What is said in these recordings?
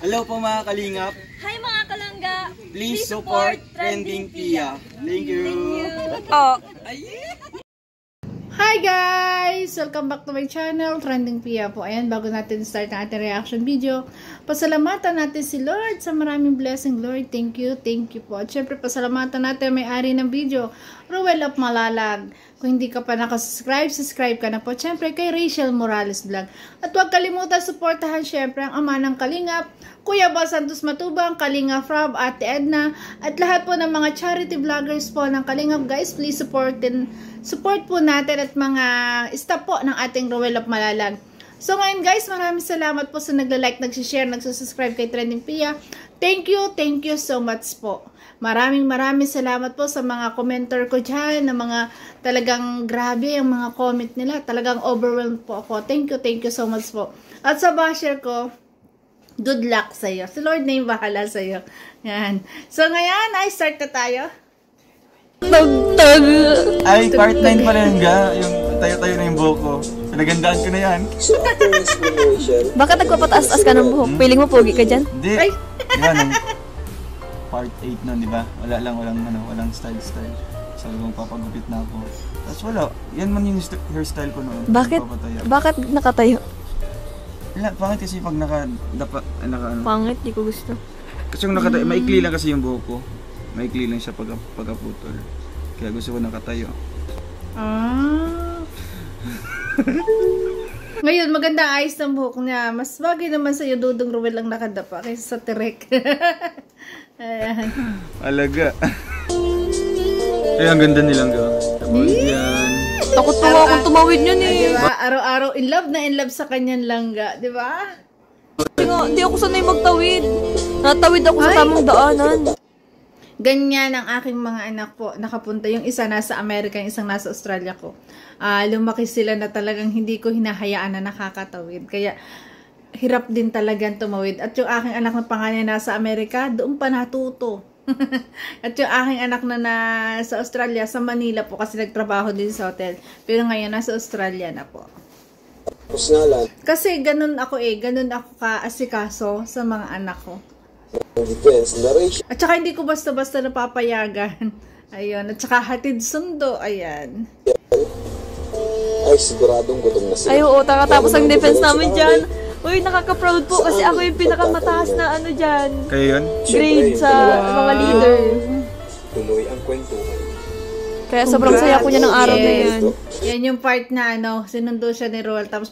Hello po mga kalingap. Hi mga kalangga. Please support Trending Pia. Thank you. Oh. Hi guys! Welcome back to my channel, Trending Pia po. Ayan, bago natin start ang ating reaction video, pasalamatan natin si Lord sa maraming blessing. Lord, thank you po. At syempre, pasalamatan natin may-ari ng video, Ruel of Malalag. Kung hindi ka pa nakasubscribe, subscribe ka na po. Syempre, kay Rachel Morales Vlog. At huwag kalimutan, supportahan syempre ang ama ng Kalingap, Kuya Bal Santos Matubang, Kalingap Rob, Ate Edna, at lahat po ng mga charity vloggers po ng Kalingap. Guys, please support po natin at mga staff po ng ating Ruel of Malalag. So ngayon guys, maraming salamat po sa nagla-like, nagsishare, nagsusubscribe kay Trending Pia. Thank you so much po. Maraming salamat po sa mga commenter ko dyan, na mga talagang grabe yung mga comment nila. Talagang overwhelmed po ako. Thank you so much po. At sa basher ko, good luck sa iyo. Si Lord na yung bahala sa iyo. Yan. So ngayon, ay start na tayo. Ay, part 9 pa rin ga. Yung tayo-tayo na yung buhok ko. Pinagandaan ko na yan. Bakit nagpapataas-as ka ng buhok? Piling mo pogi ka dyan? Hindi. Diba nung part 8 nun, diba? Walang style. Sabi kong papagupit na ako. Tapos wala. Yan man yung hairstyle ko noon. Bakit nakatayo? Wala, pangit kasi pag ano. Pangit, di ko gusto. Kasi yung nakatayo, maikli lang kasi yung buhok ko. Maikli lang siya pagkaputol. Kaya gusto ko nakatayo. Ngayon, maganda ayos ng buhok niya. Mas bagay naman sa'yo, Dudong Ruel lang nakadapa kaysa sa Tirek. Ayan. Alaga. Kaya ang ganda nilang gawin. Yan. Takot pa akong tumawid yun eh. Diba? Araw-araw in love sa kanyang langga. Diba? Hindi ako sanay magtawid. Natawid ako sa tamang daanan. Ganyan ang aking mga anak po. Nakapunta. Yung isa nasa Amerika, yung isang nasa Australia ko. Lumaki sila na talagang hindi ko hinahayaan na nakakatawid. Kaya hirap din talagang tumawid. At yung aking anak na pangalan nasa Amerika, doon pa natuto. At yung aking anak na nasa Australia, sa Manila po, kasi nagtrabaho din sa hotel. Pero ngayon nasa Australia na po. Kasi ganun ako kaasikaso sa mga anak ko. At saka hindi ko basta-basta napapayagan. Ayun. At saka hatid sundo. Ayan. Ay, siguradong gutom na sila. Ay, oo. Takatapos ang defense namin dyan. Uy, nakaka-proud po kasi ako yung pinakamataas na ano dyan. Kaya yun? Grade sa mga leader. Tuloy ang kwentuhan. Kaya sobrang saya ko niya ng araw na yan. Yan yung part na sinundo siya ni Roel. Tapos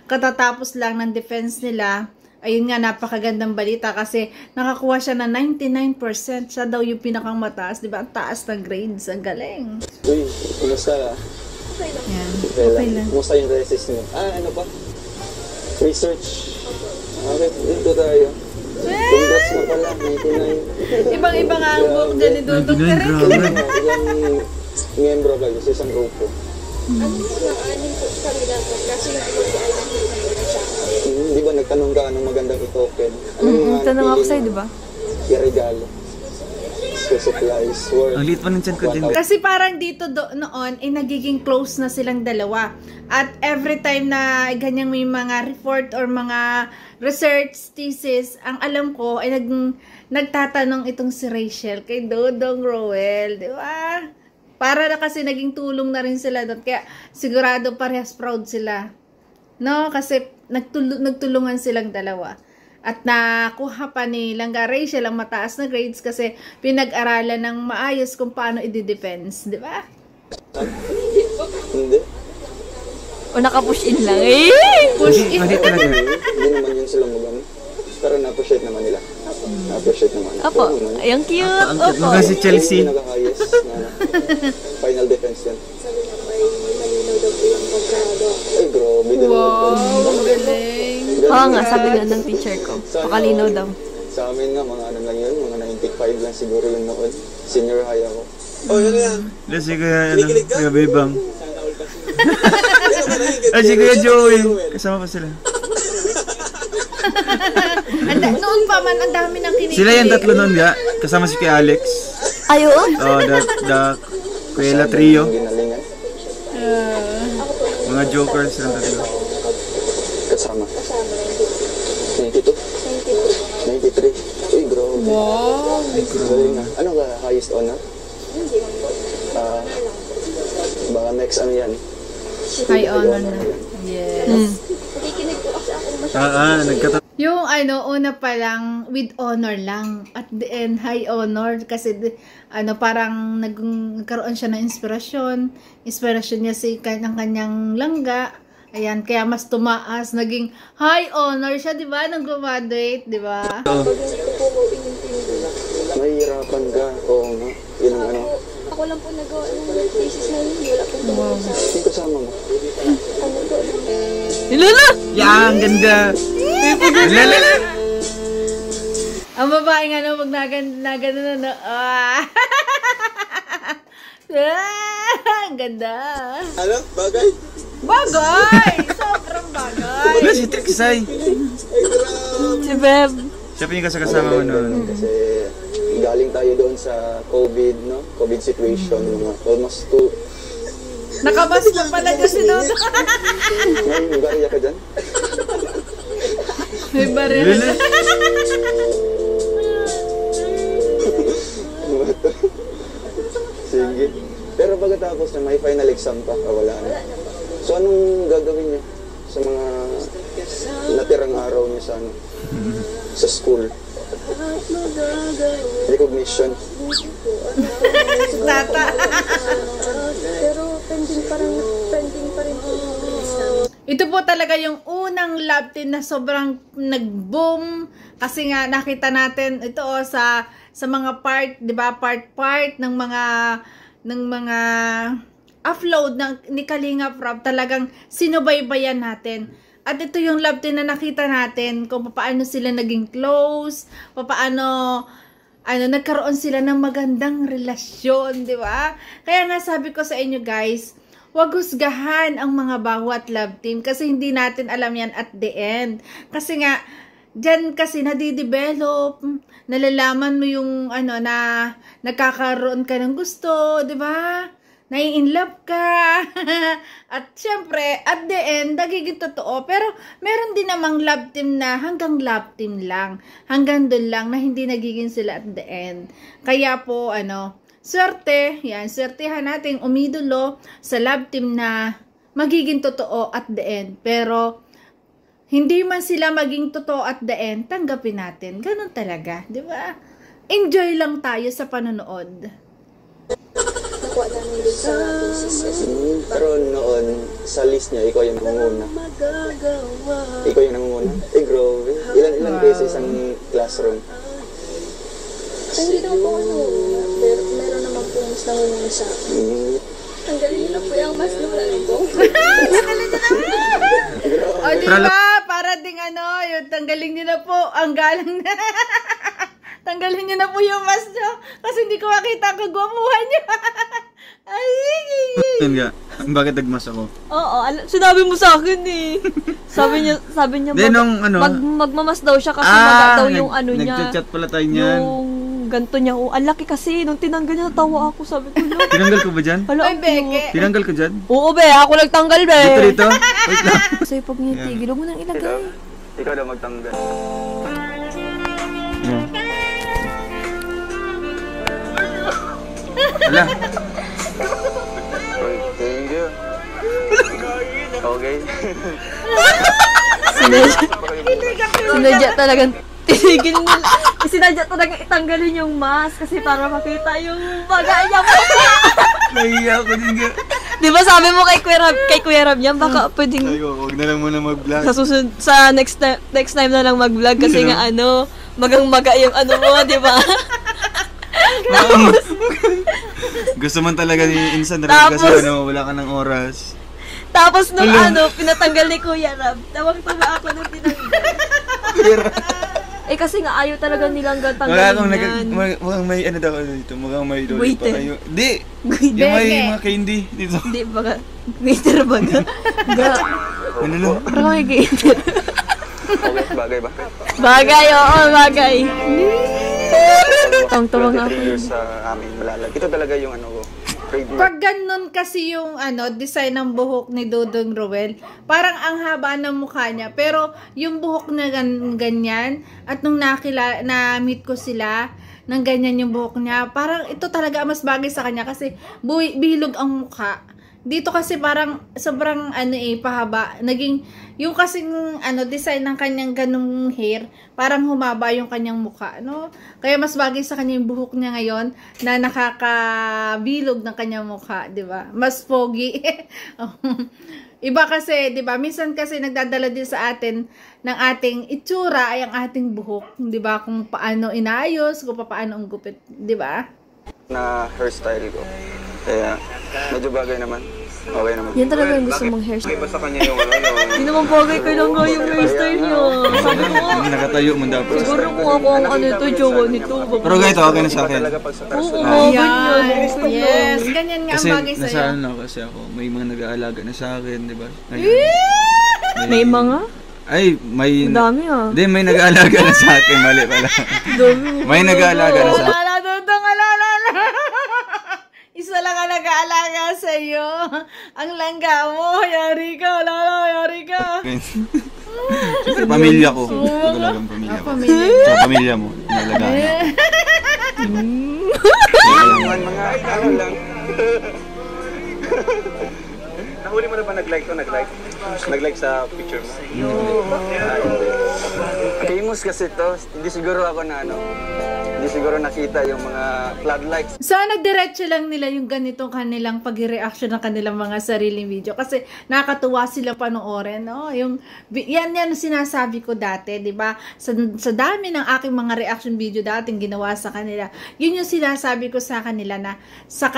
katatapos lang ng defense nila, ayun nga, napakagandang balita kasi nakakuha siya na 99%. Siya daw yung pinakang mataas. Diba? Ang taas ng grades. Ang galing. Uy, kumusta? Yan. Okay lang. Kumusta yung resist niyo? Ano pa? Research. Okay, dito tayo. Congrats na pala, 99. Ibang-iba nga ang buhok dyan ni Dudong Tirek. Ilang miyembro kayo sa isang grupo? Anim po kami dapat kasi yung Di ba nagtanong ka anong magandang i-token? Tanong ako sa'yo, di ba? I-regalo. Supplies, work. Ang liit pa ng tiyan ko din. Kasi parang dito noon, nagiging close na silang dalawa. At every time na ganyang may mga report or mga research thesis, ang alam ko ay nagtatanong itong si Rachel kay Dudong Ruel. Di ba? Para na kasi naging tulong na rin sila doon. Kaya sigurado parehas proud sila. No? Kasi nagtulungan silang dalawa. At nakuha pa ni Langga Rachel ang mataas na grades kasi pinag-aralan ng maayos kung paano i-defense. Di ba? Hindi. O naka-push in lang. Push in. Hindi talaga. Hindi naman yun silang magano. Pero na-appreciate naman nila. Na-appreciate naman. Apo, ay ang cute. Ang cute mo kasi Chelsea. Yung pinaka-highest na final defense yan. sabi nga may malinaw daw po yung pagkado. Ay, grabe din. Wow, ang galing. Oo nga, sabi nga ng teacher ko. Pakalinaw daw. Sa amin nga, mga ano lang yun, mga 95 lang siguro yung noon. Senior high ako. Oh, yun yan. Si Kuya Bebang. Ay, si Kuya Joey. Kasama pa sila. Noon pa man, ang dami ng kinikilig. Sila yung tatlo nun ga. Kasama si Kuya Alex. Ay, oo? Oh, the Kuya Trio. Ginalingan. Mga jokers silang tatlo. Kasama. 92? 92. 93. Uy, grabe. Wow. Galing na. Ano ka, highest honor? Hindi man po. Baka next ano yan? High honor na. Yes. Nakikinig po kasi ako masyado. Nagkata... Yung una pa lang, with honor lang. At the end, high honor. Kasi, parang nagkaroon siya ng inspirasyon. Inspirasyon niya si kanyang langga. Ayan, kaya mas tumaas. Naging high honor siya, di ba? Nang graduate, di ba? Pag hindi ko po ko inintindi. Mahihirapan ka. Oo nga. Yun ang ano. Ako lang po nagawa ng thesis na yun. Wala pong tumulong sa akin. Yung kasama mo. Ano po? Lala! Yan, ganda! Lala! Ang babaeng pag nagano na, ang ganda. Ano? Bagay? Bagay! Sobrang bagay! Wala si Trixay. Si Beb. Siya pa yung kasama mo noon. Kasi galing tayo doon sa COVID, no? COVID situation. Mga almost 2. Nakabas na pala dyan si Dodo. May barya ka dyan? May baril. Lala! Sige. Pero pagkatapos na may final exam pa, wala na. So anong gagawin niyo sa mga natirang araw niyo sa sa school? Recognition. Nata. Pero pending pa rin po yung exam. Ito po talaga yung unang love team na sobrang nag-boom kasi nga nakita natin ito sa mga part, 'di ba? Part ng mga upload ni Kalinga Prab, talagang sinubaybayan natin. At ito yung love team na nakita natin kung paano sila naging close, paano nagkaroon sila ng magandang relasyon, 'di ba? Kaya nga sabi ko sa inyo guys, huwag husgahan ang mga bawat love team kasi hindi natin alam yan at the end. Kasi nga, dyan kasi nadidevelop, nalalaman mo yung na nagkakaroon ka ng gusto, di ba? Nai-inlove ka. At syempre, at the end, nagiging totoo. Pero meron din namang love team na hanggang love team lang. Hanggang doon lang na hindi nagiging sila at the end. Kaya po, swerte, swertehan natin umidolo sa love team na magiging totoo at the end. Pero, hindi man sila maging totoo at the end, tanggapin natin. Ganun talaga, di ba? Enjoy lang tayo sa panonood. Nakuha namin din sa thesis. Pero noon, sa list niya, ikaw yung nangunguna. Ikaw yung nangunguna? Grabe. Ilan kayo sa isang classroom? Hindi naman po pero meron naman po mas nangunguna sa akin. Ang galing nila po yung mas lula nito. O, di ba? Para ding yung tanggalin nyo na po ang galang na. Tanggalin nyo na po yung mask nyo. Kasi hindi ko makita ang kagwamuhan nyo. Ay, Yun nga. Bakit nagmas ako? Oo, sinabi mo sa akin eh. Sabi niya Then, nung magmamas daw siya kasi maga daw yung niya. Nagchat pala tayo niyan. Yung ganto niya. Ang laki kasi. Nung tinanggal niya, natawa ako. Sabi ko, no. Tinanggal ko ba dyan? Hala, Ay, Beke. Tinanggal ko dyan? Oo, be. Ako nagtanggal, be. Dito. Wait lang. Kasi pag nitigil, huwag mo nang ilagay. Ikaw na magtanggal. Wala. Thank you. Okay. Sinadya talagang tinigil nila. Sinadya talagang itanggalin yung mask kasi para makita yung bagay niya mo. Nahiya ako din nga. Di ba sabi mo kay Kuya Rab niya, baka pwedeng Sabi ko, huwag na lang muna mag-vlog. sa susunod, sa next time na lang mag-vlog kasi nga magang-maga yung mo, di ba? Gusto man talaga ni Insan Tapos- kasi wala ka ng oras. Tapos nung pinatanggal ni Kuya Rab, tawang-tawa ako nung tinanggal. Kasi nga ayaw talaga nilang Wala tanggalin akong yan. mukhang may daw dito. Mukhang may dito Waiter. pa kayo. Di! Yung may mga candy dito. Hindi, baka waiter ba ka? Ano lang? Parang may waiter. Okay, bagay ba? Bagay, oo, bagay. Tawang-tawang nga ako. 23 years sa amin, malalag. Ito talaga yung ano ko. Trademark. Pag ganun kasi yung design ng buhok ni Dodong Roel, parang ang haba ng mukha niya. Pero yung buhok na ganyan, at nung na-meet ko sila, ng ganyan yung buhok niya, parang ito talaga mas bagay sa kanya kasi bilog ang mukha. Dito kasi parang sobrang pahaba. Naging yung kasing design ng kanyang ganung hair, parang humaba yung kanyang mukha, no? Kaya mas bagay sa kanya yung buhok niya ngayon na nakakabilog ng kanyang mukha, 'di ba? Mas pogi. Iba kasi, 'di ba? Minsan kasi nagdadala din sa atin ng ating itsura ay ang ating buhok, 'di ba? Kung paano inaayos, kung paano ang gupit, 'di ba? Na hairstyle ko. Kaya medyo bagay naman. Okay naman. Yan talaga yung gusto mong hairstyle. Iba sa kanya yung yung Hindi naman bagay ko lang nga yung hairstyle niya. Sabi ko nga, Hindi nakatayo mo dapat. siguro kung ako ang jowa nito. Pero ganito, okay na sa akin. talaga pag sa Oo, personal. ganyan. Yes, ganyan nga ang Kasi bagay nasa sa'yo. ano kasi ako, may mga nag-aalaga na sa akin, di ba? Ngayon, May mga? Ay, may... Ang dami ah. Hindi, may nag-aalaga na sa akin, mali pala. Dami. May nag-aalaga na sa akin. Alala. Isa lang ang nag-aalaga sa'yo. Ang langga mo. Yari ka. Yari ka. Siyempre, pamilya ko. Talagang pamilya ko. Sa pamilya mo, nalagaan ako. Mga ano lang. Nahuli mo na ba nag-like to? Nag-like sa picture mo? Famous kasi to. Hindi siguro ako na hindi siguro nakita yung mga floodlights. Sana diretso lang nila yung ganitong kanilang pag-reaction ng kanilang mga sariling video. Kasi nakakatuwa sila panoorin, no? Yan sinasabi ko dati, di ba? Sa dami ng aking mga reaction video dating ginawa sa kanila, yun yung sinasabi ko sa kanila na sa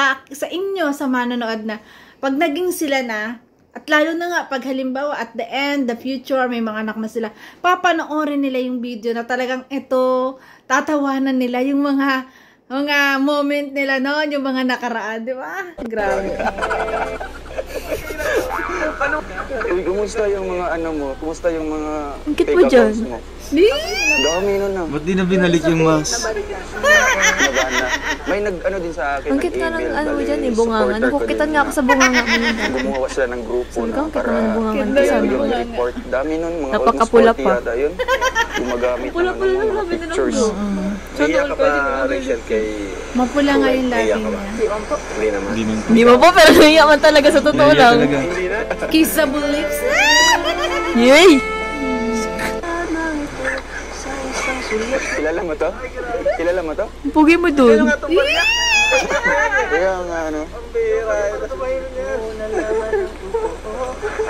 inyo, sa manonood na, pag naging sila na, at lalo na nga, pag halimbawa, at the end, the future, may mga anak na sila, papanoorin nila yung video na talagang ito, tatawanan nila yung mga moment nila noon, yung mga nakaraan, di ba? Grabe. Kumusta yung mga mo? Kumusta yung mga Ang cute fake mo dyan. accounts mo? Di? Dami nun na. Ba't di na binalik yung mask? Nagana. May din sa akin. Ang cute nga ng nag-email, dyan bali, bungangan. supporter ko Nakukitan din nga ako sa bungangan mo yun. Gumawa sila ng grupo Sabi ko, na ang cute para naman ng bungangan ko. Ganda Sabi ko, yun. report. Dami nun, mga Napakapula almost 40 pa. yata yun. Gumagamit ng Pula-pula lang mga sabi nila. pictures. Sana all pwede ko Rachel, kay... Mapula nga yung labi niya. Hindi naman. Hindi man. Hindi mo po, pero naiyaman talaga sa totoo Naiya lang. talaga. Kissable lips. Yay! Kilala mo to? Kilala mo to? Ang pugi mo dun. Kaya nga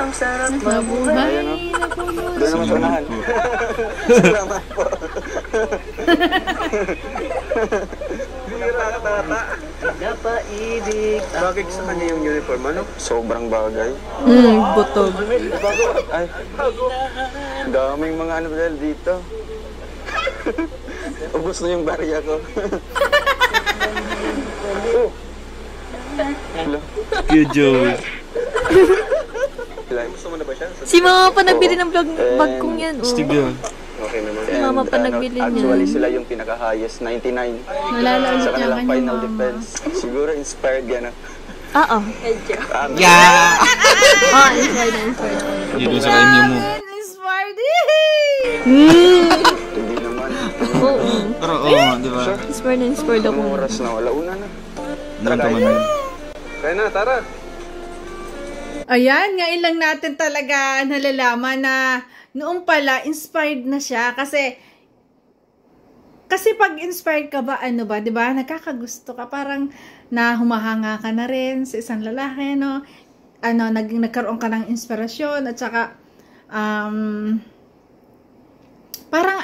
Ang sarap Mabuhay Ayan, no? na puno. Doon naman sa unahan. Salamat po. Bagay sa kanya yung uniform, ano? Sobrang bagay. Butog. Ay, daming mga dahil dito. Ubus na yung barya ko. Hello. Cute Joey. Gusto mo na ba siya? Si mama pa nagbili ng bag kong yan. Oh. Steve yun. Okay naman. Si mama pa nagbili niyan. Actually, sila yung pinaka-highest, 99. Nalala Sa ulit niya kanilang kanyang final mama. defense. Siguro inspired yan. Oo. Yeah! Inspired na, inspired. Yun yung sa kanya mo. Inspired. Hindi naman. Oo. Pero oo, di ba? Inspired na, inspired ako. Anong oras na? Wala, una na. Nagkaman yun. Kaya na, tara. Ayan, ngayon lang natin talaga nalalaman na noong pala, inspired na siya. Kasi pag inspired ka ba, ano ba, di ba? Nakakagusto ka. Parang na humahanga ka na rin sa isang lalaki, no? Nagkaroon ka ng inspirasyon at saka, parang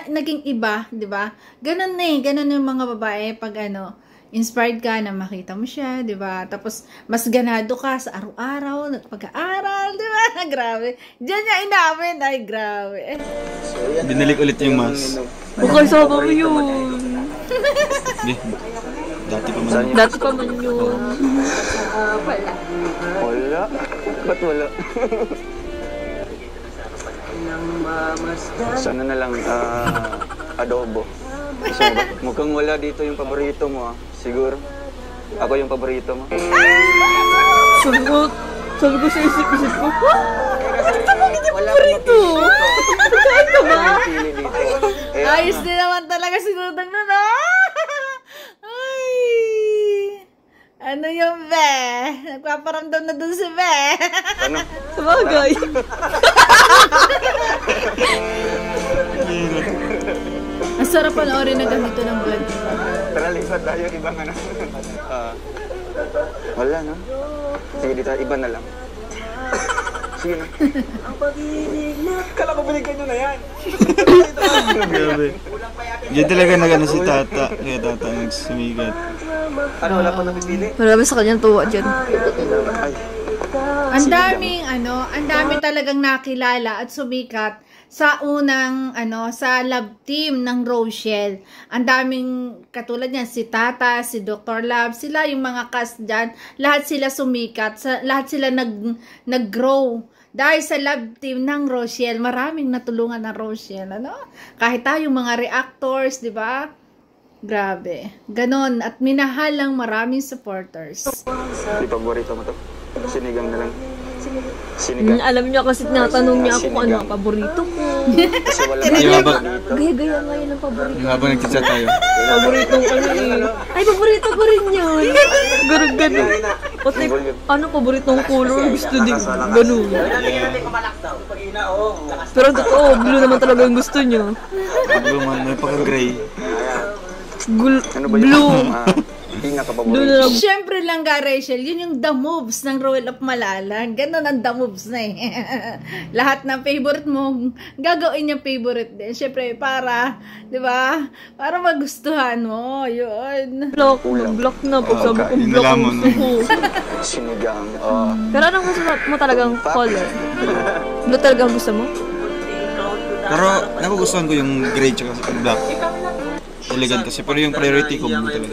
naging iba, di ba? Ganun yung mga babae pag inspired ka na makita mo siya, di ba? Tapos, mas ganado ka sa araw-araw, pag-aaral, di ba? Grabe. Diyan niya inamin. Ay, grabe. Binalik ulit yung mask. Bukay sa mo yun. Hindi. Dati pa man. Dati pa man yun. Wala. Ba't wala? Sana na lang adobo. So, mukhang wala dito yung paborito mo, ah. Siguro. Ako yung paborito mo. Sabi ko sa isip-isip ko, Wala akong mapili dito. kain ka ba? Wala akong mapili dito. Kaya Ayos nga. din naman talaga si Dudong nun, ah! Ay! Ano yung be? Nagpaparamdam na dun si be. Ano? Sabagay. Ang sarap panoorin na ganito ng vlog. Tara, lipat tayo. Ibang ano. Wala, no? Sige, dito. Iba na lang. Sige na. Kala ko binigyan nyo na yan. Grabe. Diyan talaga nag-ano si Tata. Kaya Tata nagsumigat. Ano, wala pa napipili? Marami sa kanyang tuwa dyan. Ay, Ang dami talagang nakilala at sumikat sa unang sa love team ng Rochelle. Ang daming katulad niyan si Tata, si Dr. Love, sila yung mga cast diyan, lahat sila sumikat, lahat sila nag-grow dahil sa love team ng Rochelle. Maraming natulungan ng Rochelle, Kahit tayong mga reactors, 'di ba? Grabe. Ganon at minahal lang maraming supporters. di paborito mo to? Sinigang na lang. Sinigang. Alam niyo kasi tinatanong niya ako kung ano ang paborito ko. Kasi wala Yung habang, Gaya-gaya nga yun ang paborito. yung habang nagchat tayo. Paborito ko yun. Ay, paborito ko rin yun. Ganun. Pati, ano paboritong color? Gusto din. Ganun. Pero totoo, blue naman talaga yung gusto niya. Blue man, may pagka-gray. Ano ba yung Blue. Hindi nga Blue kapaborito? na lang. Siyempre lang ga, Rachel, yun yung the moves ng Royal of Malalang. Ganon ang the moves na eh. Lahat ng favorite mo, gagawin yung favorite din. Siyempre, para, di ba? Para magustuhan mo. Yun. Block na. Pag sabi ko, Yung block ang lamon. gusto ko. Sinigang. Pero anong gusto mo talagang color? Blue talaga ang gusto mo? Pero nagugustuhan ko yung gray tsaka black. Elegant kasi, pero yung priority ko blue talaga.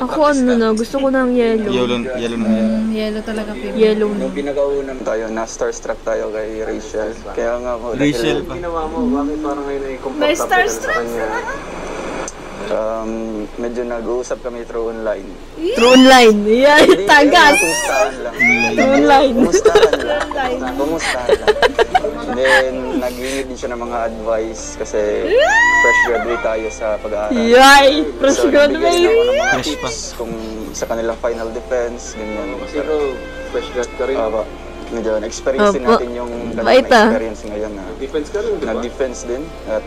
Ako gusto ko ng yellow. Yellow na yan. Yellow talaga favorite. Yellow na. Nung pinakaunang tayo, na-starstruck tayo kay Rachel. Kaya nga ako, Rachel pa. May starstruck. Medyo nag-uusap kami through online. True online. Yan, tagas. Kumustahan lang. True online. Kumustahan lang. Kumustahan lang. Then, nag-iingit din siya ng mga advice kasi fresh graduate tayo sa pag-aaral. Yay! Fresh So, nagbigay graduate. ako ng mga Fresh pa. tips kung sa kanilang final defense, ganyan. Pero fresh grad ka rin. Medyo na-experience din Opo. natin yung Bait, kanilang experience ngayon na Defense ka rin, di ba? nag-defense din. At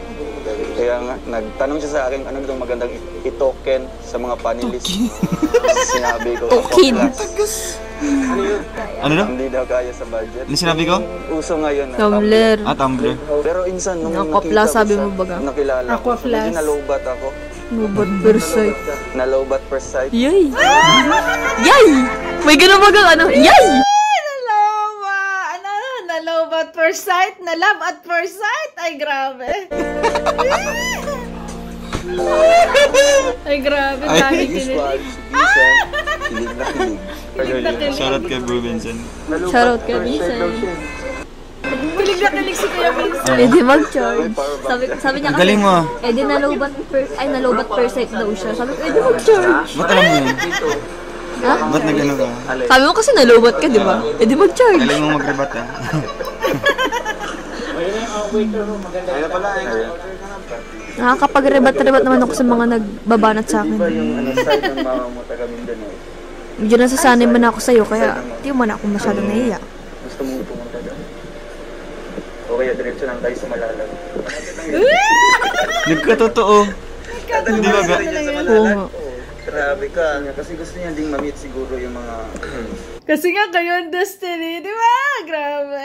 kaya nga, nagtanong siya sa akin, ano daw magandang i-token sa mga panelists. Sinabi ko, Token. Ano na? hindi daw kaya sa budget. Ano sinabi ko? Uso ngayon na Tumblr. Tumblr. Pero insan, nung Aquafla, nakita ko sabi siya, mo baga? nakilala ko, Aquaflas. medyo nalobat ako. Nobot per sight. Nalobat per sight. Yay! Yay! May ganun bagang ano? Yay! Naloba! Naloba at first sight? Nalove at first sight? Ay, grabe. Ay, grabe. Ay. Dami kinilig. Visual, sigisan, kilig na kilig. Shoutout kay Bro Vincent. Shoutout kay Vincent. Kilig na kilig si Kuya Vincent. Eh di mag-charge. Sabi niya Ang galing mo ah. eh di nalobat per sight daw siya. Sabi ko, eh di mag-charge. Ba't alam mo yun? Ha? Ba't nagano ka? Sabi mo kasi nalobat ka, di ba? Eh di mag-charge. Galing mo mag-rebat ah. Ayun pala, Nakakapag-rebat-rebat naman ako sa mga nagbabanat sa akin. yung side ng mama mo taga Mindanao. Medyo nasasanay man ako sa'yo, kaya di man ako masyadong nahiya. Gusto mong pumunta doon? O kaya diretso lang tayo sa Malalag. Nagkatotoo. Hindi ba ga? Oo nga. Grabe ka. Kasi gusto niya ding ma-meet siguro yung mga Kasi nga kayo ang destiny, di ba? Grabe.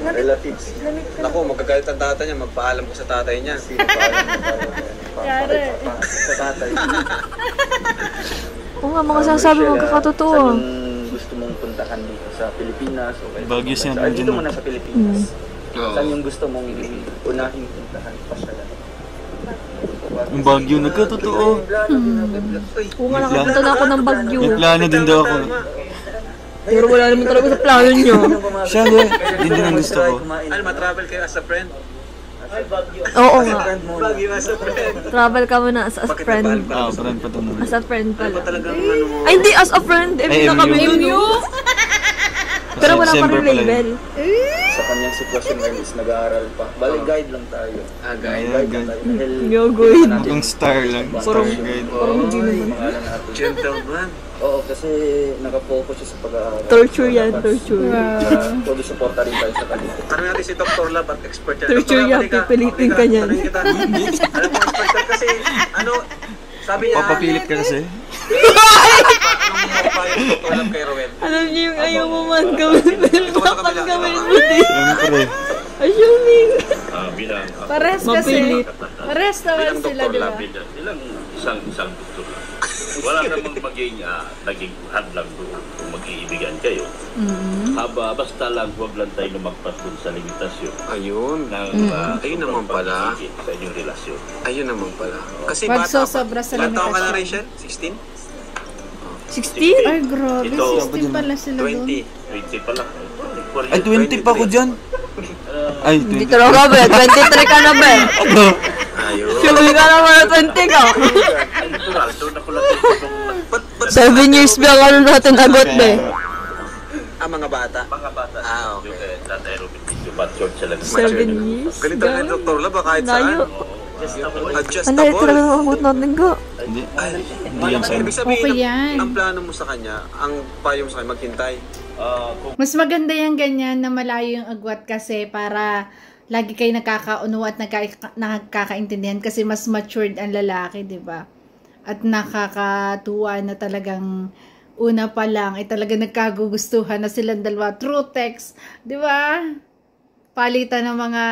relatives. Naku, magkagalit ang tatay niya, magpaalam ko sa tatay niya. Sino pa alam mo Yari. sa tatay. Oo nga, mga sasabi mo kakatotoo. Saan yung gusto mong puntahan dito sa Pilipinas? O kaya Baguio siya, Ay, dito nandiyan muna mo. sa Pilipinas. Saan yung gusto mong unahing puntahan? Pasyalan. Yung Baguio, nagkatotoo. Oo nga, nakapunta na ako ng Baguio. May plano din daw ako. Pero wala naman talaga sa plano niyo. Siya, hindi din ang gusto ko. Al, matravel kayo as a friend? Oo nga. Friend muna. Bagyo as a friend. Travel ka muna as a Bakit friend. nagmahal pa? Friend pa to naman. As a friend Ano ba pala. talagang ano mo? Ay, hindi, as a friend. Ay, Na kami MU. MU. Pero wala pa December rin pala yun. label. Sa kanyang sitwasyon ngayon is nag-aaral pa. Bali, guide lang tayo. Guide. Guide. Dahil Yogoy. Mukhang star lang. Star guide. Parang hindi naman. pangalan natin. Gentleman. Oo, kasi nakafocus siya sa pag-aaral. Torture yan, torture. Todo suporta rin tayo sa kanya. Tanong natin si Dr. Lab at expert yan. Torture Dr. Lab, yan, halika. pipilitin ka niyan. Tanongin kita. Alam mo, expert ka kasi, ano, sabi niya, Papapilit ka kasi. anong mapapayo ni Dr. Lab kay Roel? Alam niyo yung ayaw mo man gawin. Ito ka sa Dapat kabila. gawin mo din. Siyempre. Assuming. Bilang Pares kasi. Mapilit. Pares naman Bilang sila, doktor di ba? lang. bilang isang doktor lang. Wala namang naging hadlang doon kung mag-iibigan kayo. Basta lang huwag lang tayo lumagpas dun sa limitasyon Ayun. ng Ayun naman pala. pag-ibig sa inyong relasyon. Ayun naman pala. Kasi Wag bata pa. sosobra sa Ilang taon ka na, limitasyon. Rachel? 16? 16? Ay, grabe. Ito, 16 pala sila doon. 20. 20 pa lang. Ay, 20 pa ako dyan. Ay, Hindi 20. talaga ba? 23 ka na ba? Ayun. Sure ka na ba? 20 ka? Ay, natural. Doon ako lang tutulong 7 years ba ang ano natin agot ba? Mga bata. mga bata. Okay. Tatay Robin video, but short siya lang. 7 years? Ganito na Dr. Lab, kahit saan. Layo. Ang Adjustable. layo talaga ng agot natin ka. Hindi. Hindi yan sa Ibig sabihin, Okay yan. ang plano mo sa kanya, ang payo mo sa kanya, maghintay. Kung Mas maganda yung ganyan na malayo yung agwat kasi para lagi kayo nakakaunawa at nakakaintindihan kasi mas matured ang lalaki, di ba? At nakakatuwa na talagang una pa lang ay talaga nagkagugustuhan na silang dalawa through text, di ba? Palitan ng mga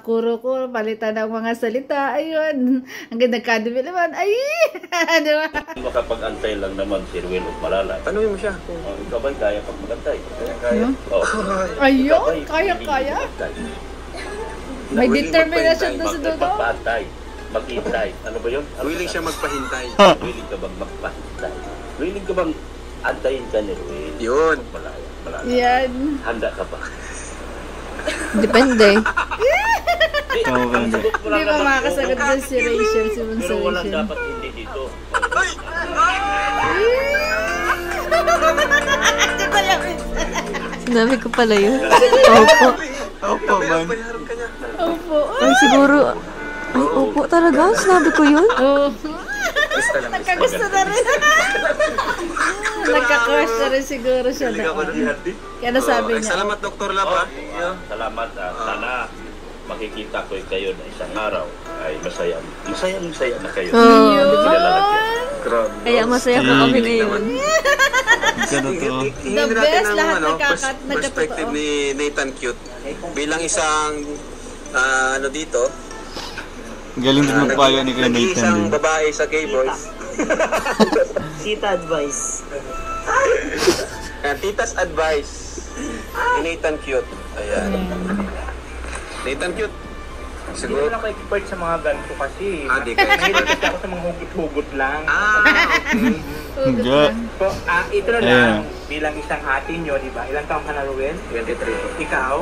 kuro-kuro, palitan ng mga salita, ayun. Hanggang nagkadevelopment, ay! Di ba? makapag-antay lang naman si Ruel of Malala. Tanungin mo siya. Ikaw ba'y kaya pag mag-antay? Kaya. Ayun, kaya-kaya. May determination to sa dugo. Magpapantay. Mag-intay. Ano ba yun? Willing siya magpahintay. Willing ka bang magpahintay? Willing ka bang antayin ka ni Ruel? Yun. Malala. Yan. Handa ka ba? Depende. Tama ba hindi? Hindi ba makakasagot dyan si Rachel, si Bunso Pero walang Rachel? dapat hindi dito. Sinabi ko pala yun. Opo. Opo, man. Bayaran ka niya. Opo. Ay, siguro. Ay, opo talaga. Sinabi ko yun. Oh. Nagkagusto na rin. Nagka-crush na rin siguro siya doon. Kaya nasabi niya. Salamat, Dr. Lab, ha? Salamat at sana makikita ko kayo na isang araw ay masaya na kayo. Grabe. Kaya masaya po kami ngayon. Ganun to. Hingin The natin best, ang lahat perspective nagkatotoo. ni Nathan Cute. Bilang isang dito, Galing din magpayo ni Kuya Nathan nag-iisang din. babae sa K-Boys. Tita advice. Tita's advice ni Nathan Cute. Ayan. Nathan Cute. Hindi Siguro. naman ako expert sa mga ganito kasi. Di ka Mahilig expert. kasi ako sa mga hugot-hugot lang. Okay. Nga. So, ito na Ayan. lang, bilang isang ate nyo, di ba? Ilang taong ka na, Ruel? 23. Ikaw?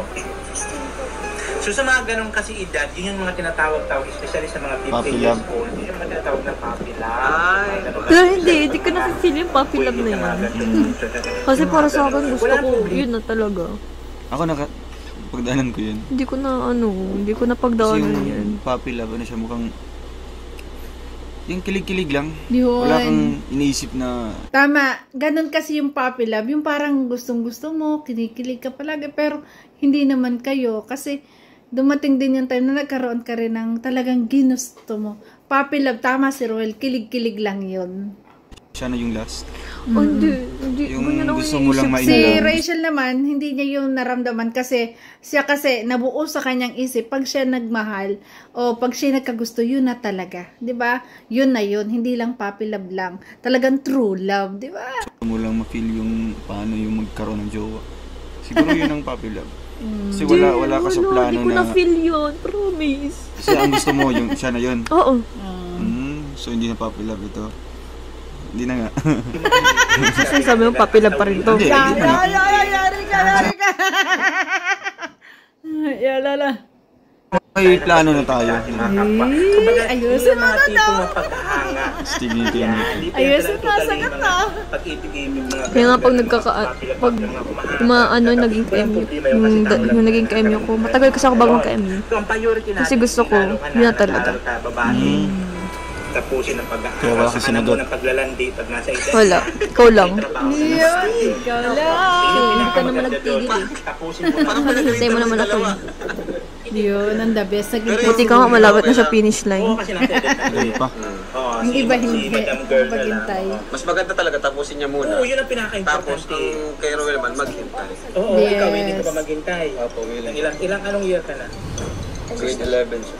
So sa mga ganun kasi edad, yun yung mga tinatawag-tawag, especially sa mga 50 Puppy years love. old, yun yung mga tinatawag na puppy love. Ay. Mga ganun. Pero hindi ko na-feel yung puppy love na yan. Kasi para sa akin gusto Wala ko, problema. yun na talaga. Ako pagdaanan ko yun. Hindi ko na Kasi pagdaanan yan. yung puppy love, ano siya, mukhang yung kilig-kilig lang. Yun. Wala kang iniisip na Tama. Ganun kasi yung puppy love. Yung parang gustong-gusto mo, kinikilig ka palagi, pero hindi naman kayo. Kasi dumating din yung time na nagkaroon ka rin ng talagang ginusto mo. Puppy love, tama si Roel, kilig-kilig lang yun. siya na yung last. Oh, hindi. Yung Ganyan ang gusto mo lang iniisip ko. Si Inilong. Rachel naman, hindi niya yung naramdaman kasi siya kasi nabuo sa kanyang isip pag siya nagmahal o pag siya nagkagusto, yun na talaga. 'Di ba? Yun na yun, hindi lang puppy love lang. Talagang true love, 'di ba? Gusto mo lang ma-feel yung paano yung magkaroon ng jowa. Siguro yun ang puppy love. Kasi wala ka sa plano Hindi ko na na-feel yun. Promise. kasi ang gusto mo yung siya na yun. Oo. So hindi na puppy love ito. Hindi na nga. Kasi sabi mo, puppy love pa rin to. Hindi, hindi na nga. Yari ka. Yalala. May plano na tayo. Ayusin mo na daw. Ayusin mo, sagat na. Kaya nga pag naging KMU, yung naging KMU ko, matagal kasi ako bago mag-KMU. Kasi gusto ko, yun na talaga. Tapusin ang pag-aaral. Kaya wala kasi sinagot. Ng paglalandi pag nasa isang. Wala, ikaw lang. Ikaw lang. Hindi ka naman nagtigil eh. Tapusin mo na. Hintay mo naman ako eh. Yun, ang the best. Buti ka nga, malapit na sa finish line. Oo, kasi nasa edad na. Hindi pa. Yung iba hindi. Maghintay. Mas maganda talaga tapusin niya muna. Oo, yun ang pinaka-importante. Tapos ang kay Roel naman maghintay. Oo, Yes. ikaw hindi ka pa maghintay. Opo, willing. Ilang anong year ka na? Grade 11 siya.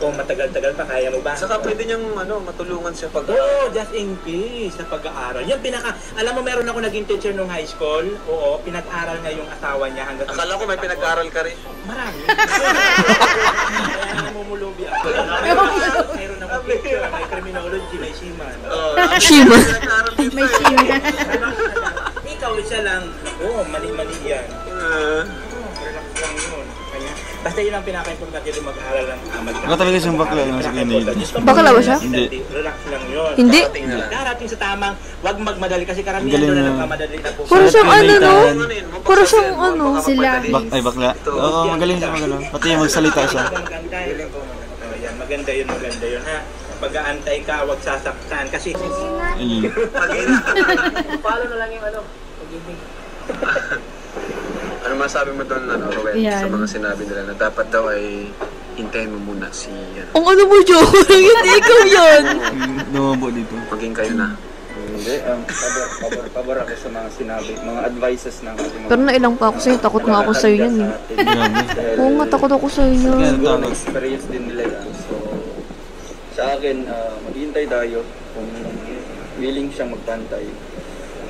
O matagal-tagal pa, kaya mo ba? Saka pwede niyang matulungan siya pag... Oo, just in case sa pag-aaral. Yan alam mo meron ako naging teacher nung high school. Oo, pinag-aral niya yung asawa niya hanggang... Akala ko may pinag-aral ka rin. Marami. Kaya namumulubi ako. Mayroon akong picture, may criminology, may seaman. Seaman. May sina. Ikaw isa lang, oo, mali-mali yan. Relax lang yun. Kaya, basta yun ang pinaka-importante yung mag-aaral ng Baka talaga siyang bakla yung sa Kennedy. Bakla ba siya? Hindi. Relax lang yun. Hindi? Darating sa tamang, wag magmadali kasi karamihan Ang galing doon na na. nagmamadali na po. Para siyang ano, no? Para siyang ano. Sila. Ay, bakla. Oo, magaling siya magano. Pati magsalita siya. Maganda yun. Yan, maganda yun ha. Pag-aantay ka, wag sasaktan kasi Ayun. follow na lang yung pag-ibig. Ano masabi mo doon, Roel, Yan. sa mga sinabi nila na dapat daw ay hintayin mo muna si... Ang ano mo, joke lang yun, ikaw yan. Lumabo dito. Maging kayo na. Hindi, pabor ako sa mga sinabi, mga advices ng ating Pero nailang pa ako sa'yo, takot nga ako sa'yo yan eh. Grabe. Oo nga, takot ako sa'yo yan. Siguro experience din nila yan. So, sa akin, maghintay tayo kung willing siyang magpantay.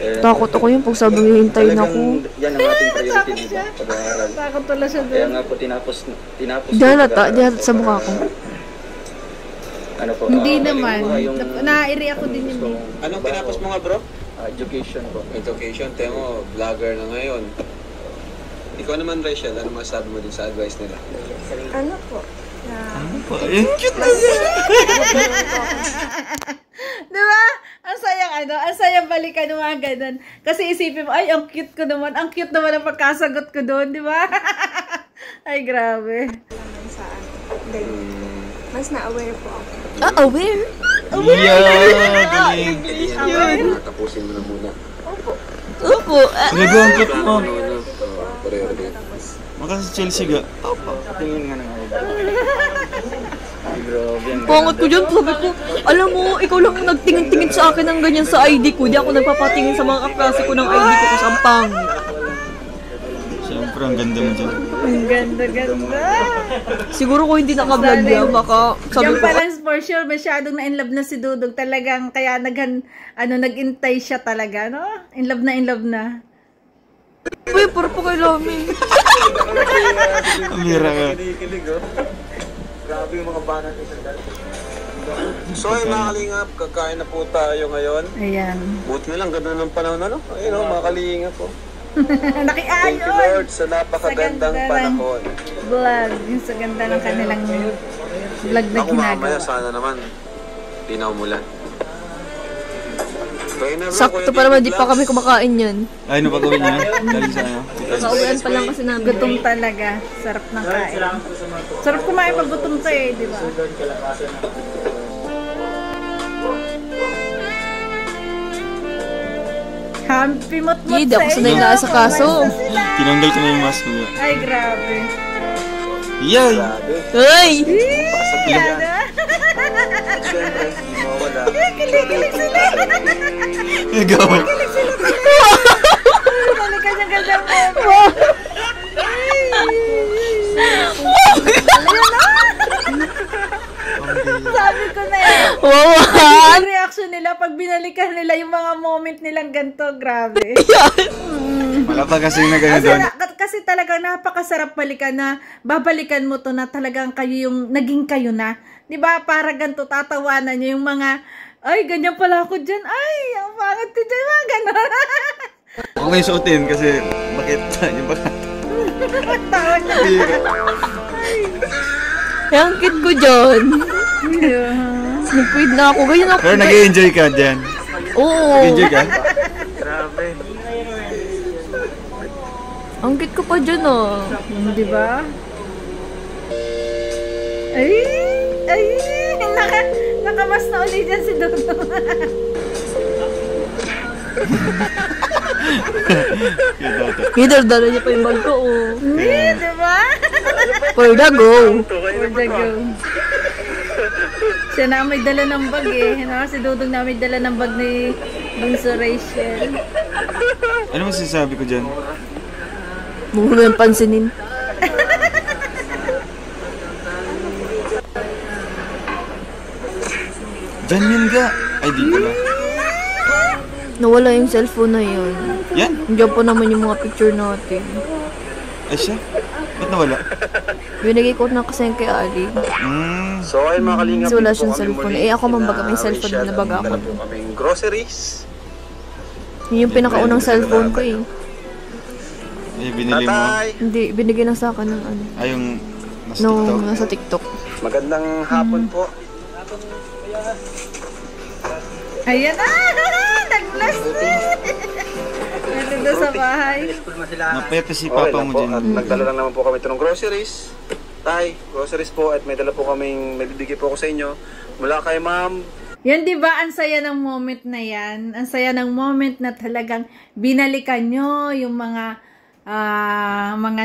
Takot ako yun pag sabi niya hintayin ako. Yan ang ating priority dito, pag-aaral. Takot pala siya Kaya doon. nga po tinapos Dihalata sa mukha ko. Ano po? Hindi naman. Nairi ako din yun eh. Anong tinapos mo nga, bro? Education po. Education. Tayo mo, vlogger na ngayon. Ikaw naman, Rachel, ano masabi mo din sa advice nila? Ano po? Ayun, cute na siya. Diba? Ang sayang balikan ng mga ganun. Kasi isipin mo, ay, ang cute ko naman. Ang cute naman ang pagkasagot ko doon, di ba? Ay, grabe. Sa mas na-aware po ako. Aware? Yeah, galing. Tapusin mo na muna. Opo. Gago, ang cute mo. Priority. Maka sa Chelsea ga. Tingin nga ng ay, grabe. Pangat ko dyan, sabi ko, alam mo, ikaw lang ang nagtingin-tingin sa akin ng ganyan sa ID ko. Di ako nagpapatingin sa mga kaklase ko ng ID ko kasi ang pangit. Siyempre, ang ganda mo dyan. Ang ganda. Siguro ko hindi naka-vlog yan, baka sabi Diyan ko, pa lang for sure, masyadong na-inlove na si Dudong. Talagang, kaya nag-intay siya talaga, no? In love na. uy, puro po kay Lami. Ang bira ka. Grabe yung mga banat ng sandal. So, ay mga kalingap, kakain na po tayo ngayon. Ayan. Buti na lang, ganda ng panahon, ano? Ayun, mga kalingap po. Nakiayon! Thank you, Lord, sa napakagandang Sa ganda ng panahon. Vlog. Yung sa ganda ng kanilang vlog na Ako mamaya, ginagawa. sana naman, di na umulan. Sakto pa naman, di pa kami kumakain yan. Ay, ano pa gawin niya? Galing sa ano? Kaulan pa lang kasi namin. Gutom talaga. Sarap ng kain. Sarap kumain pag gutom ka eh, di ba? Pimot-mot Hindi ako sanay na sa kaso. Tinanggal ko na yung mask ko. Ay, grabe. Yay! Ay! Yan ah. Kilig sila. Gawin. Talaga siyang ganda mo. Sabi ko na eh. Wawan! Yung reaction nila pag binalikan nila yung mga moment nilang ganito, grabe. Wala pa kasi na gano'n doon. Kasi talagang napakasarap balikan na babalikan mo to na talagang kayo yung naging kayo na. 'Di ba? Para ganito tatawanan niyo yung mga ay ganyan pala ako diyan. Ay, ang pangit ko diyan, mga ganun. Huwag mo yung suotin kasi bakit yung baka. Taon na. Yung kit ko dyan. Nag-quit na ako. Ganyan ako. Pero nag-enjoy ka dyan. Oo. Nag-enjoy ka? Grabe. Ang kit ko pa dyan, oh. Di ba? Ay! Ay! Nakamas na ulit dyan si Dodo. Hidaldala niya pa yung bag ko, oh. Di ba? For the go. For the go. Siya na may dala ng bag eh. Si Dudong na may dala ng bag ni Bunso Rachel. Ano masasabi ko dyan? Huwag mo yung pansinin. Dyan yun ka. Ay, di pala. Nawala yung cellphone na yun. Yan? Diyan pa naman yung mga picture natin. Ay siya? Ba't nawala? Binigay ko na kasi kay Ali. So ayun mga kalingap. So, wala dito siyang po kami cellphone. muli Eh, ako man baga may kina cellphone Rachel na baga at ako. dala po kaming groceries. Yun yung pinakaunang cellphone ko eh. Ay, binili mo. Tatay! Hindi, binigay na sa akin ng ano. Ay, yung nasa Nung TikTok. nasa TikTok. Magandang hapon po. Ayan na! Nag-bless me! Nandito sa bahay. Napayat si Okay papa lang mo po. dyan. At nagdala lang naman po kami ito ng groceries. Tay, groceries po at may dala po kaming may bibigay po ako sa inyo. Mula kay ma'am. Yan, di ba? Ang saya ng moment na yan. Ang saya ng moment na talagang binalikan nyo yung mga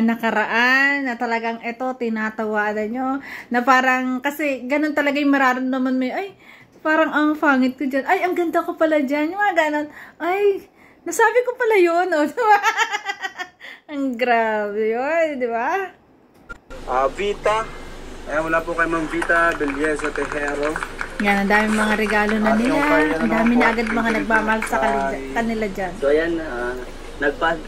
nakaraan na talagang eto, tinatawanan nyo. Na parang, kasi ganun talaga yung mararamdaman mo. Ay, parang ang pangit ko dyan. Ay, ang ganda ko pala dyan. Yung mga ganun. Ay, nasabi ko pala yun. Oh. Ang grabe yun, di ba? Vita. Ayan, wala po kay Ma'am Vita Belleza Tejero. Yan, ang daming mga regalo na At nila. yung kaya Ang naman dami po na agad mga ay nagmamahal sa kanila dyan. So ayan,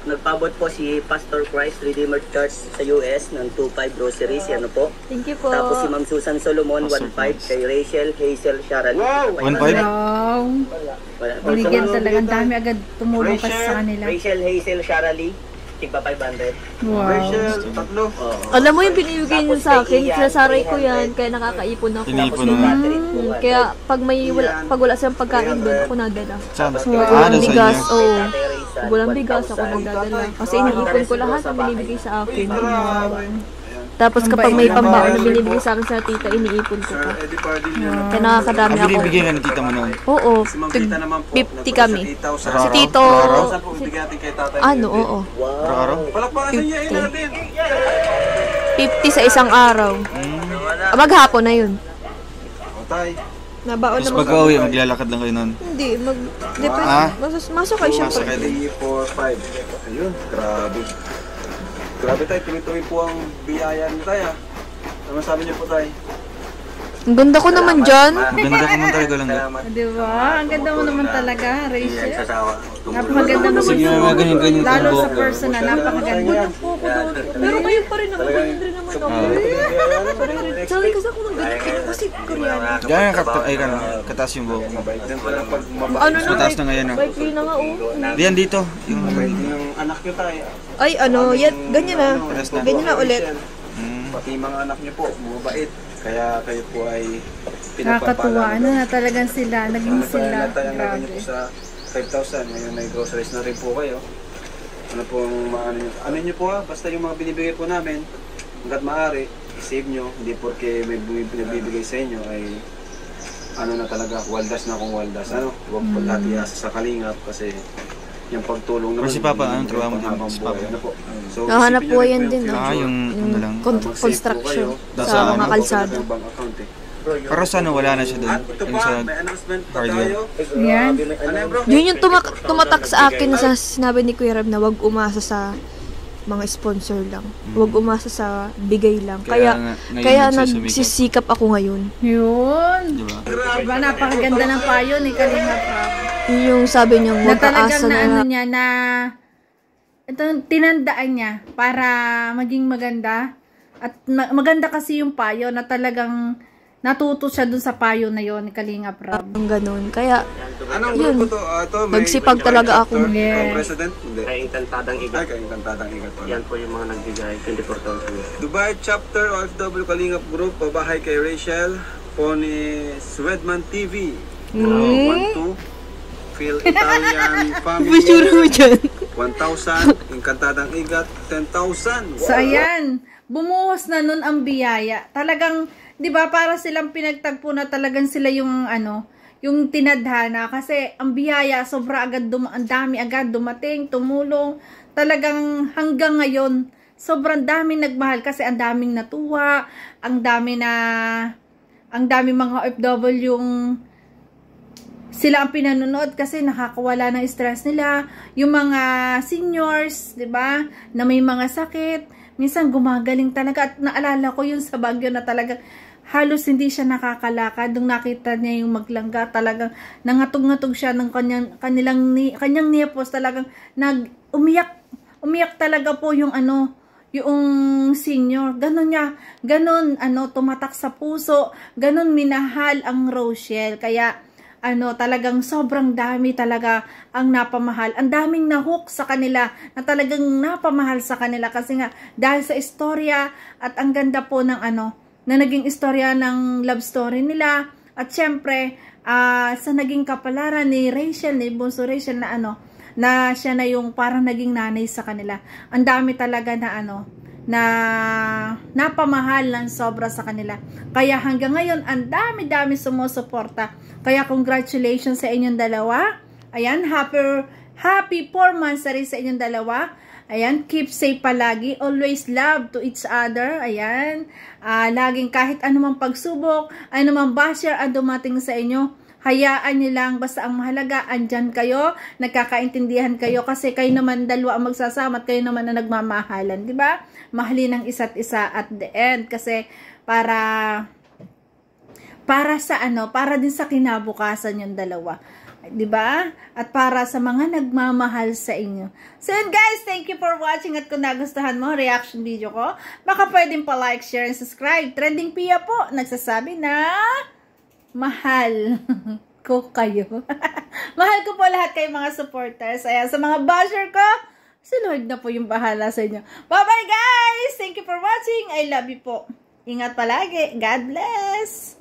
nagpabot po si Pastor Christ Redeemer Church sa US ng 2.5 groceries, yan po. Thank you po. Tapos si Ma'am Susan Solomon, Pastor 1.5 kay Rachel Hazel Sharon. Wow! 1.5? Wow. Binigyan talaga. Ang dami agad tumulong kasi sa kanila. Rachel Hazel Sharali, tigpa 500. Wow. Rachel, tatlo. Alam mo yung binibigay niyo sa akin, sinasaray ko yan, kaya nakakaipon ako. Iniipon na. Kaya pag wala silang pagkain doon, ako nadala. Saan? Walang Sa bigas, inyo? oo. Pag walang bigas, ako nagdadala. Kasi iniipon ko lahat ang binibigay sa akin. Tapos kapag may pambaon na binibigay sa akin sa tita, iniipon ko pa. Eddie Pardillo. Kaya nakakadami Ang ako. binibigay ka ng tita mo noon. Oo, Si Ma'am tig Vita naman po. 50 kami. nagpasa Si Tito, Saan po bibigyan natin kay tatay? ano, oo. Araw-araw? Palakpakan sa inyo, natin. 50 sa isang araw. Maghapon na yun. Tay. Nabaon Tapos naman pag uwi, maglalakad lang kayo noon. Hindi, depende. Ah? Masok kayo Masok syempre. kayo. 3, 4, 5. Ayun, grabe. Grabe tayo, tuloy-tuloy po ang biyaya ni tayo. Ano sabi niyo po tayo? Ang ganda ko naman dyan. Maganda ka man talaga lang. Di ba? Ang ganda mo naman talaga, Rachel. Sasawa. Napakaganda naman Sige, mga ganyan-ganyan lalo po. sa personal, napakaganda. Pero kayo pa rin naman, ganyan rin naman ako. Sabi kasi ako ng ganyan kayo kasi Koreano. Gaya ay ka na, kataas yung buhok mo. Ano na, Mataas na ngayon ah. bike na nga oh. Diyan dito. Yung Yung anak niyo tayo. Ay ano, yan, ganyan na. Ganyan na ulit. Pati yung mga anak niyo po, mabait. Kaya kayo po ay Nakakatuwa na talagang sila, naging sila. Natayang niyo Grabe. po sa 5,000. Ngayon may groceries na rin po kayo. Ano po ang ano niyo po ha? Basta yung mga binibigay po namin, hanggat maaari, i-save nyo. Hindi porke may binibigay sa inyo ay ano na talaga, waldas na kung waldas. Ano? Huwag po asa sa kalingap kasi yung pagtulong naman. Pero si Papa, anong trabaho mo din? panghabang Si Papa? buhay. Ano po? So, Nahanap isipin niyo buhay rin yan po din, future. Ah, yung ano lang. Mag-save po Construction kayo. sa mga ano? kalsada. Bank account eh. Pero sana wala na siya doon. At ito Yung pa, sa may announcement pa hardware. tayo. Yan. Ano yan bro? Yun yung tumatak sa akin na sinabi ni Kuya Rab na wag umasa sa mga sponsor lang. Wag umasa sa bigay lang. Kaya Kaya ngayon nagsusumikat. nagsisikap ako ngayon. Yun. Diba? Diba, napakaganda ng payo ni Kalinga Prab. Yun yung sabi niya, Na wag talagang aasa na ano na. niya na ito tinandaan niya para maging maganda at maganda kasi yung payo na talagang natuto siya dun sa payo na yon ni Kalinga Prab. Ang ganun. Kaya, Anong yun. grupo to? Ito, may Nagsipag talaga ako. Yes. President? Hindi. Kay Encantadang Igat. Ay, kay Encantadang Igat pala. Yan po yung mga nagbigay, 24,000. Dubai Chapter OFW Kalingap Group, pabahay kay Rachel, Pony Swedman TV. 1-2. Phil Italian Family. 1,000. Encantadang Igat, 10,000. So, ayan. Bumuhos na nun ang biyaya. Talagang, di ba, para silang pinagtagpo na talagang sila yung, yung tinadhana. Kasi, ang biyaya, sobra agad, ang dami agad dumating, tumulong. Talagang hanggang ngayon, sobrang daming nagmahal kasi ang daming natuwa, ang daming mga OFW yung sila ang pinanonood kasi nakakawala ng stress nila. Yung mga seniors, 'di ba, na may mga sakit, minsan gumagaling talaga. At naalala ko yun sa Baguio na talagang halos hindi siya nakakalakad. Nung nakita niya yung maglangga, talagang nangatog-ngatog siya ng kanyang niyapos, talagang umiyak talaga po yung yung senior. Ganon tumatak sa puso, ganon minahal ang Rochelle. Kaya talagang sobrang dami talaga ang napamahal. Ang daming nahook sa kanila, na talagang napamahal sa kanila kasi nga dahil sa istorya at ang ganda po ng na naging istorya ng love story nila. At syempre, sa naging kapalaran ni Rachel, ni Bunso Rachel na na siya na yung parang naging nanay sa kanila. Ang dami talaga na na napamahal ng sobra sa kanila. Kaya hanggang ngayon, ang dami-dami sumusuporta. Kaya congratulations sa inyong dalawa. Ayan, happy 4 months na rin sa inyong dalawa. Ayan, keep safe palagi. Always love to each other. Ayan, laging kahit anumang pagsubok, anumang basher ang dumating sa inyo, hayaan nyo lang, basta ang mahalaga, andyan kayo, nagkakaintindihan kayo, kasi kayo naman dalawa ang magsasama at kayo naman na nagmamahalan, di ba? Mahalin ang isa't isa at the end, kasi para din sa kinabukasan yung dalawa. 'Di ba? At para sa mga nagmamahal sa inyo. So yun guys, thank you for watching, at kung nagustuhan mo reaction video ko, baka pwedeng pa like, share, and subscribe. Trending Pia po nagsasabi na mahal ko kayo. Mahal ko po lahat kayo mga supporters. Ayan, sa mga basher ko, si Lord na po yung bahala sa inyo. Bye bye guys! Thank you for watching. I love you po. Ingat palagi. God bless!